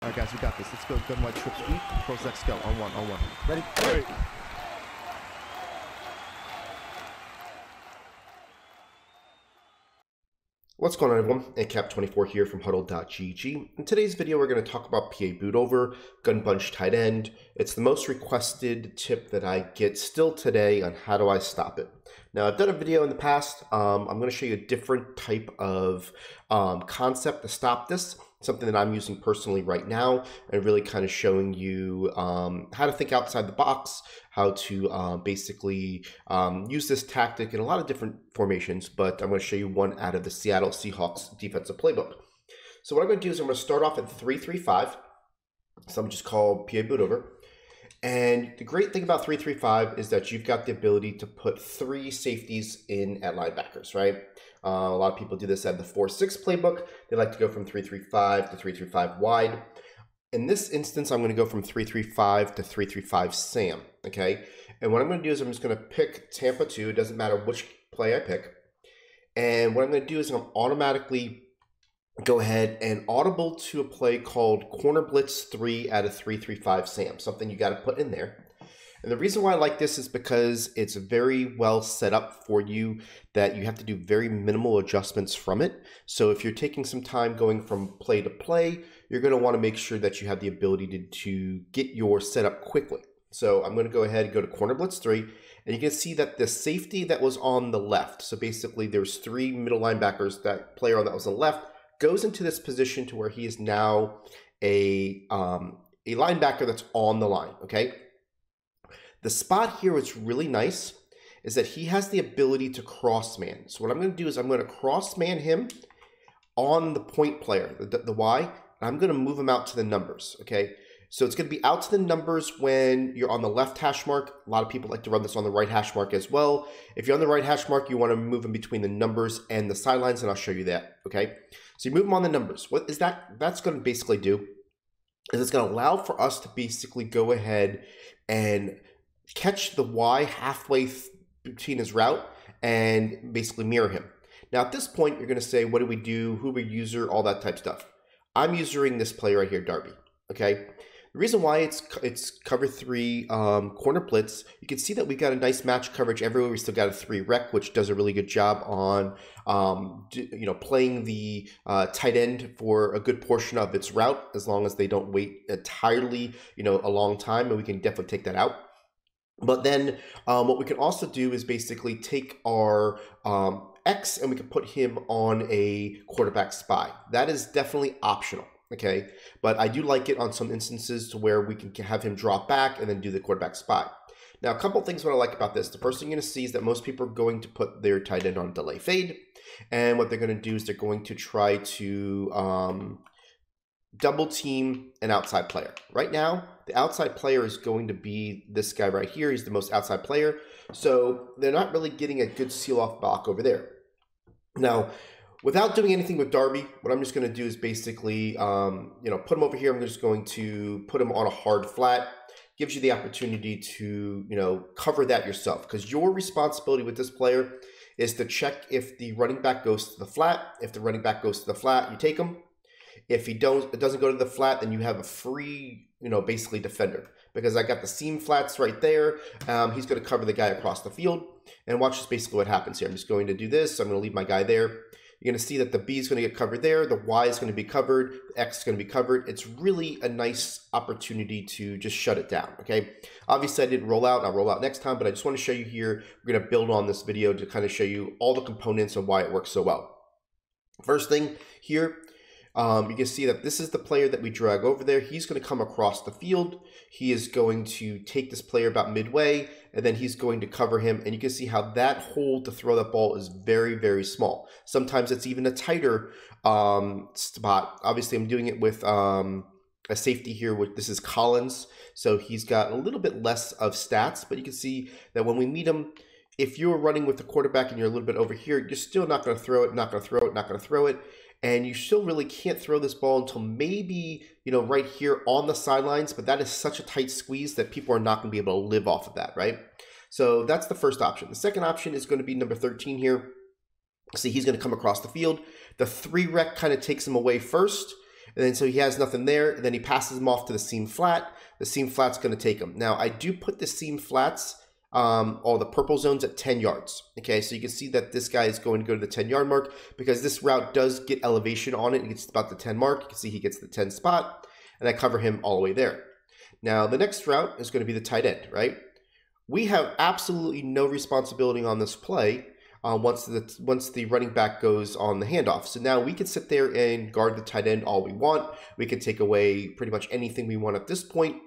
All right, guys, we got this. Let's go. Gun white trip sweep. Pros X go. On one. On one. Ready? Ready. What's going on, everyone? Cap24 here from HuddleGG. In today's video, we're going to talk about PA boot over, gun bunch tight end. It's the most requested tip that I get still today on how do I stop it. Now, I've done a video in the past. I'm going to show you a different type of concept to stop this, something that I'm using personally right now, and really kind of showing you how to think outside the box, how to basically use this tactic in a lot of different formations, but I'm going to show you one out of the Seattle Seahawks defensive playbook. So what I'm going to do is I'm going to start off at 3-3-5, some just call PA boot over. And the great thing about 3-3-5 is that you've got the ability to put 3 safeties in at linebackers, right? A lot of people do this at the 4-6 playbook. They like to go from 3-3-5 to 3-3-5 wide. In this instance, I'm going to go from 3-3-5 to 3-3-5 Sam, okay? And what I'm going to do is I'm just going to pick Tampa 2. It doesn't matter which play I pick. And what I'm going to do is I'm automatically go ahead and audible to a play called Corner Blitz 3 out of 3-3-5 Sam, something you got to put in there. And the reason why I like this is because it's very well set up for you that you have to do very minimal adjustments from it. So if you're taking some time going from play to play, you're going to want to make sure that you have the ability to get your setup quickly. So I'm going to go ahead and go to Corner Blitz 3, and you can see that the safety that was on the left, so basically there's 3 middle linebackers, that player that was on the left goes into this position to where he is now a linebacker that's on the line, okay? The spot here what's really nice is that he has the ability to cross man. So what I'm going to do is I'm going to cross man him on the point player, the Y, and I'm going to move him out to the numbers, okay? So it's going to be out to the numbers when you're on the left hash mark. A lot of people like to run this on the right hash mark as well. If you're on the right hash mark, you want to move him between the numbers and the sidelines, and I'll show you that, okay? So you move them on the numbers. What is that? That's going to basically do is it's going to allow for us to basically go ahead and catch the Y halfway between his route and basically mirror him. Now at this point, you're going to say, what do we do? Who we user? All that type stuff. I'm using this play right here, Darby. Okay. The reason why it's cover 3 corner blitz, you can see that we've got a nice match coverage everywhere. We still got a 3 rec, which does a really good job on playing the tight end for a good portion of its route, as long as they don't wait entirely a long time, and we can definitely take that out. But then what we can also do is basically take our X and we can put him on a quarterback spy. That is definitely optional. Okay, but I do like it on some instances to where we can have him drop back and then do the quarterback spy. Now, a couple of things what I like about this. The first thing you're going to see is that most people are going to put their tight end on delay fade. And what they're going to do is they're going to try to double team an outside player. Right now, the outside player is going to be this guy right here. He's the most outside player. So they're not really getting a good seal-off block over there. Now, without doing anything with Darby, what I'm just going to do is basically, put him over here. I'm just going to put him on a hard flat. Gives you the opportunity to, cover that yourself. Because your responsibility with this player is to check if the running back goes to the flat. If the running back goes to the flat, you take him. If it doesn't go to the flat, then you have a free, basically defender. Because I got the seam flats right there. He's going to cover the guy across the field. And watch just basically what happens here. I'm just going to do this. I'm going to leave my guy there. You're going to see that the B is going to get covered there. The Y is going to be covered. The X is going to be covered. It's really a nice opportunity to just shut it down, okay? Obviously, I didn't roll out. I'll roll out next time, but I just want to show you here. We're going to build on this video to kind of show you all the components and why it works so well. First thing here, you can see that this is the player that we drag over there. He's going to come across the field. He is going to take this player about midway, and then he's going to cover him. And you can see how that hole to throw that ball is very, very small. Sometimes it's even a tighter spot. Obviously, I'm doing it with a safety here. This is Collins, so he's got a little bit less of stats. But you can see that when we meet him, if you're running with the quarterback and you're a little bit over here, you're still not going to throw it, not going to throw it, not going to throw it. And you still really can't throw this ball until maybe, right here on the sidelines. But that is such a tight squeeze that people are not going to be able to live off of that, right? So that's the first option. The second option is going to be number 13 here. See, he's going to come across the field. The 3 rec kind of takes him away first. And then so he has nothing there, and then he passes him off to the seam flat. The seam flat's going to take him. Now, I do put the seam flats, all the purple zones at 10 yards. Okay, so you can see that this guy is going to go to the 10-yard mark because this route does get elevation on it. It gets about the 10 mark. You can see he gets the 10 spot, and I cover him all the way there. Now, the next route is going to be the tight end, right? We have absolutely no responsibility on this play once the running back goes on the handoff. So now we can sit there and guard the tight end all we want. We can take away pretty much anything we want at this point,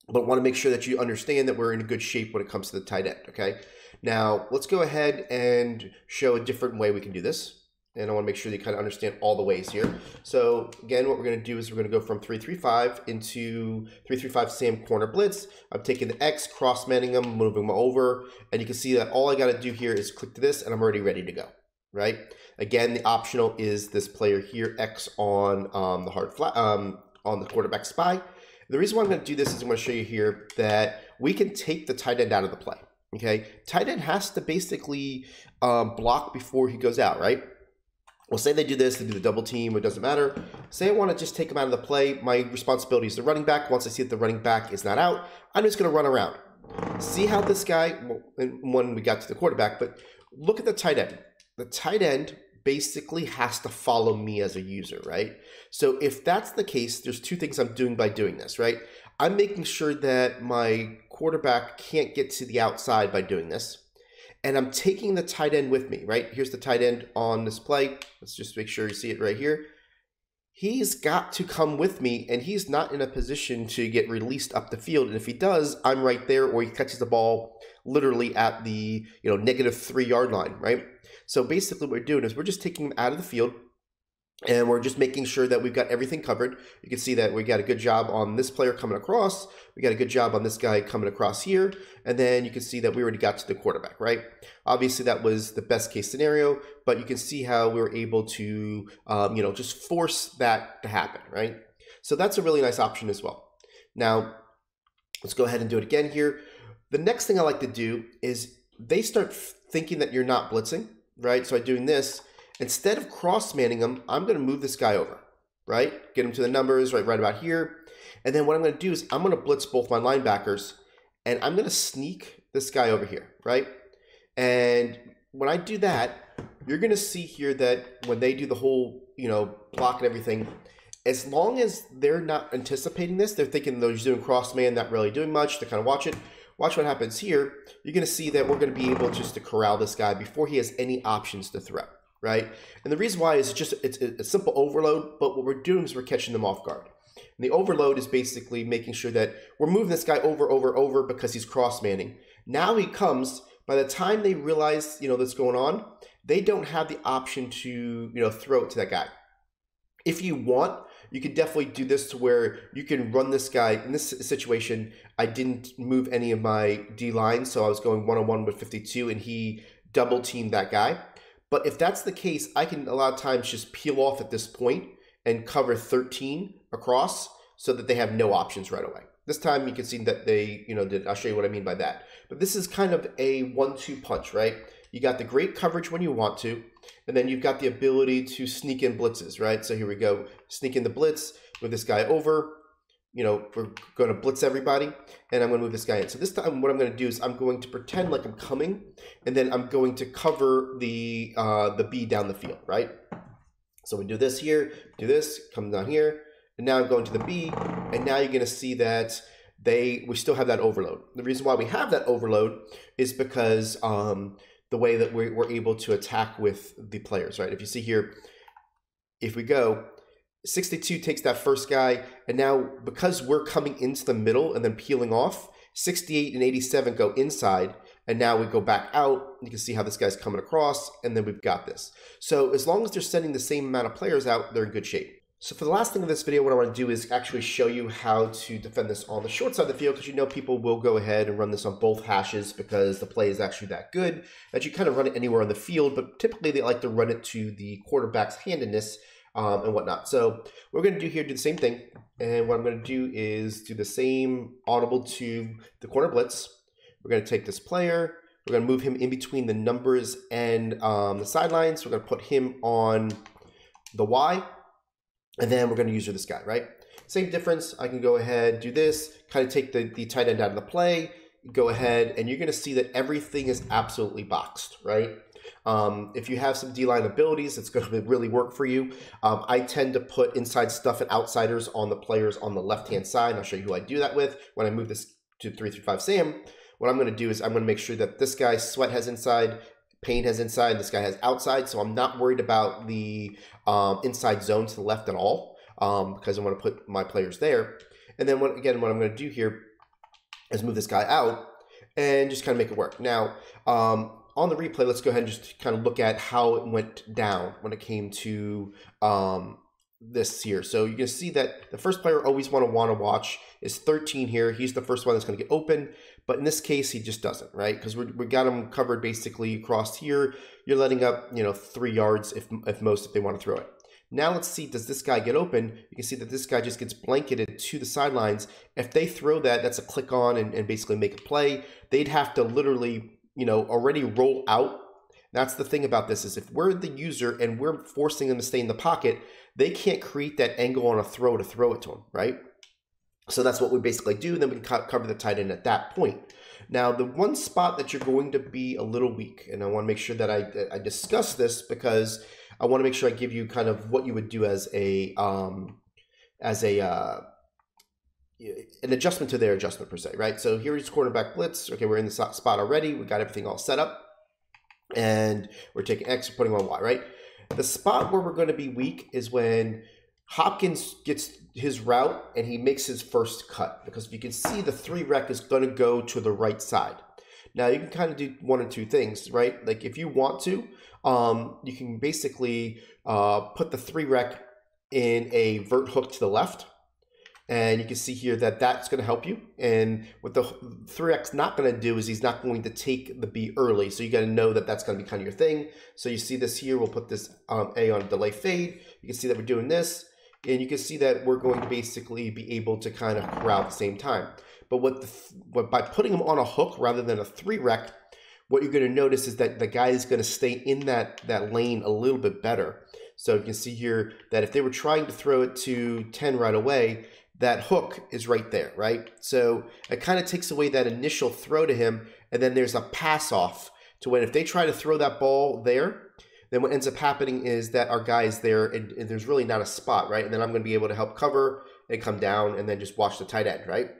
but want to make sure that you understand that we're in good shape when it comes to the tight end, okay? Now, let's go ahead and show a different way we can do this. And I want to make sure that you kind of understand all the ways here. So again, what we're going to do is we're going to go from 3-3-5 into 3-3-5 Sam corner blitz. I'm taking the X, cross-manning them, moving them over. And you can see that all I got to do here is click to this and I'm already ready to go, right? Again, the optional is this player here, X on the hard flat, on the quarterback spy. The reason why I'm going to do this is I'm going to show you here that we can take the tight end out of the play, okay? Tight end has to basically block before he goes out, right? Well, say they do this, they do the double team, it doesn't matter. Say I want to just take him out of the play. My responsibility is the running back. Once I see that the running back is not out, I'm just going to run around. See how this guy, well, when we got to the quarterback, but look at the tight end. The tight end basically has to follow me as a user, right? So if that's the case, there's two things I'm doing by doing this, right? I'm making sure that my quarterback can't get to the outside by doing this. And I'm taking the tight end with me, right? Here's the tight end on this play. Let's just make sure you see it right here. He's got to come with me, and he's not in a position to get released up the field. And if he does, I'm right there, or he catches the ball literally at the -3 yard line, right? So basically what we're doing is we're just taking him out of the field, and we're just making sure that we've got everything covered. You can see that we got a good job on this player coming across. We got a good job on this guy coming across here. And then you can see that we already got to the quarterback, right? Obviously, that was the best case scenario, but you can see how we were able to, just force that to happen, right? So that's a really nice option as well. Now, let's go ahead and do it again here. The next thing I like to do is they start thinking that you're not blitzing, right? So by doing this, instead of cross-manning him, I'm going to move this guy over, right? Get him to the numbers right about here. And then what I'm going to do is I'm going to blitz both my linebackers, and I'm going to sneak this guy over here, right? And when I do that, you're going to see here that when they do the whole, block and everything, as long as they're not anticipating this, they're thinking they're just doing cross-man, not really doing much, to kind of watch it. Watch what happens here. You're going to see that we're going to be able just to corral this guy before he has any options to throw. Right? And the reason why is it's a simple overload, but what we're doing is we're catching them off guard. And the overload is basically making sure that we're moving this guy over because he's cross-manning. Now he comes, by the time they realize, that's going on, they don't have the option to, throw it to that guy. If you want, you could definitely do this to where you can run this guy. In this situation, I didn't move any of my D-lines, so I was going one-on-one with 52, and he double-teamed that guy. But if that's the case, I can a lot of times just peel off at this point and cover 13 across so that they have no options right away. This time you can see that they, I'll show you what I mean by that. But this is kind of a 1-2 punch, right? You got the great coverage when you want to, and then you've got the ability to sneak in blitzes, right? So here we go, sneak in the blitz with this guy over. We're going to blitz everybody, and I'm going to move this guy in. So this time what I'm going to do is I'm going to pretend like I'm coming, and then I'm going to cover the B down the field, right? So we do this here, do this, come down here, and now I'm going to the B, and now you're going to see that we still have that overload. The reason why we have that overload is because the way that we're able to attack with the players, right? If you see here, if we go, 62 takes that first guy, and now because we're coming into the middle and then peeling off, 68 and 87 go inside, and now we go back out. You can see how this guy's coming across, and then we've got this. So as long as they're sending the same amount of players out, they're in good shape. So for the last thing of this video, what I want to do is actually show you how to defend this on the short side of the field, because people will go ahead and run this on both hashes because the play is actually that good that you kind of run it anywhere on the field, but typically they like to run it to the quarterback's handedness and whatnot. So what we're going to do here, do the same thing. And what I'm going to do is do the same audible to the corner blitz. We're going to take this player. We're going to move him in between the numbers and the sidelines. We're going to put him on the Y. And then we're going to use this guy, right? Same difference. I can go ahead, do this, kind of take the tight end out of the play, go ahead, and you're going to see that everything is absolutely boxed, right? If you have some D-line abilities, it's going to really work for you. I tend to put inside stuff and outsiders on the players on the left-hand side, and I'll show you who I do that with. When I move this to 3-3-5 Sam, what I'm going to do is I'm going to make sure that this guy Sweat has inside, Payne has inside, this guy has outside, so I'm not worried about the inside zone to the left at all, because I want to put my players there. And then what I'm going to do here is move this guy out and just kind of make it work. Now, on the replay, let's go ahead and just kind of look at how it went down when it came to this here. So you can see that the first player always want to watch is 13 here. He's the first one that's going to get open, but in this case, he just doesn't, right? Because we got him covered basically across here. You're letting up, 3 yards if they want to throw it. Now let's see, does this guy get open? You can see that this guy just gets blanketed to the sidelines. If they throw that, that's a click on and basically make a play. They'd have to literally, already roll out. That's the thing about this is if we're the user and we're forcing them to stay in the pocket, they can't create that angle on a throw to throw it to them, right? So that's what we basically do. Then we can cover the tight end at that point. Now, the one spot that you're going to be a little weak, and I want to make sure that I discuss this because I want to make sure I give you kind of what you would do as an adjustment to their adjustment per se, right? So here is quarterback blitz. Okay, we're in the spot already. We got everything all set up. And we're taking X, putting on Y, right? The spot where we're going to be weak is when Hopkins gets his route and he makes his first cut. Because if you can see, the 3 rec is going to go to the right side. Now, you can kind of do one or two things, right? Like if you want to, you can basically put the 3 rec in a vert hook to the left. And you can see here that that's going to help you. And what the 3X not going to do is he's not going to take the B early. So you got to know that that's going to be kind of your thing. So you see this here. We'll put this A on delay fade. You can see that we're doing this. And you can see that we're going to basically be able to kind of corral at the same time. But by putting them on a hook rather than a 3 rec, what you're going to notice is that the guy is going to stay in that lane a little bit better. So you can see here that if they were trying to throw it to 10 right away, that hook is right there, right? So it kind of takes away that initial throw to him, and then there's a pass off to when if they try to throw that ball there, then what ends up happening is that our guy is there and there's really not a spot, right? And then I'm going to be able to help cover and come down and then just watch the tight end, right?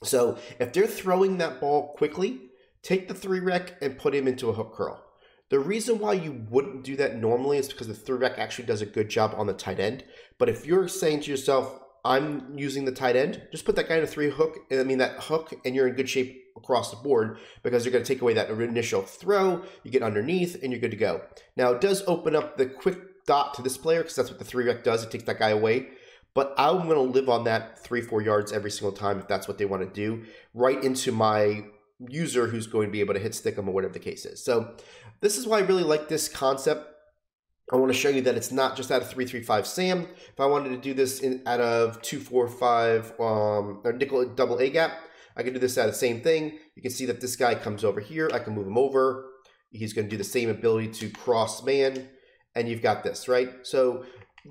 So if they're throwing that ball quickly, take the 3 rec and put him into a hook curl. The reason why you wouldn't do that normally is because the 3 rec actually does a good job on the tight end. But if you're saying to yourself, I'm using the tight end, just put that guy in a 3 hook, that hook, and you're in good shape across the board because you're going to take away that initial throw, you get underneath, and you're good to go. Now, it does open up the quick dot to this player because that's what the 3 rec does. It takes that guy away. But I'm going to live on that 3-4 yards every single time if that's what they want to do, right into my user who's going to be able to hit stick them or whatever the case is. So this is why I really like this concept. I want to show you that it's not just out of 3-3-5 Sam. If I wanted to do this out of 2-4-5 or nickel double A gap, I can do this out of the same thing. You can see that this guy comes over here. I can move him over. He's going to do the same ability to cross man, and you've got this, right? So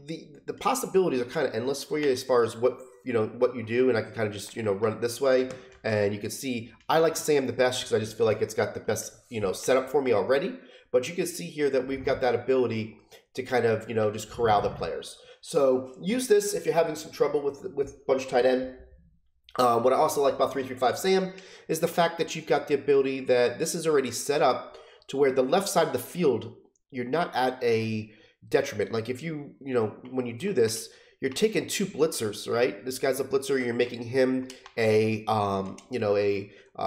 the possibilities are kind of endless for you as far as what you do, and I can kind of just run it this way, and you can see I like Sam the best because I just feel like it's got the best setup for me already. But you can see here that we've got that ability to kind of, just corral the players. So use this if you're having some trouble with bunch tight end. What I also like about 3-3-5 Sam is the fact that you've got the ability that this is already set up to where the left side of the field, you're not at a detriment. Like if when you do this, you're taking 2 blitzers, right? This guy's a blitzer. You're making him a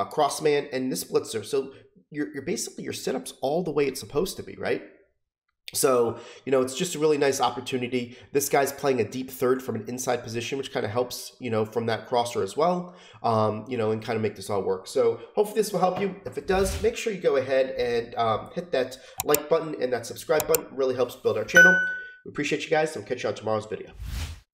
cross man and this blitzer. So you're basically your setup's all the way it's supposed to be, right? So, it's just a really nice opportunity. This guy's playing a deep third from an inside position, which kind of helps, from that crosser as well, and kind of make this all work. So hopefully this will help you. If it does, make sure you go ahead and hit that like button and that subscribe button. It really helps build our channel. We appreciate you guys, and we'll catch you on tomorrow's video.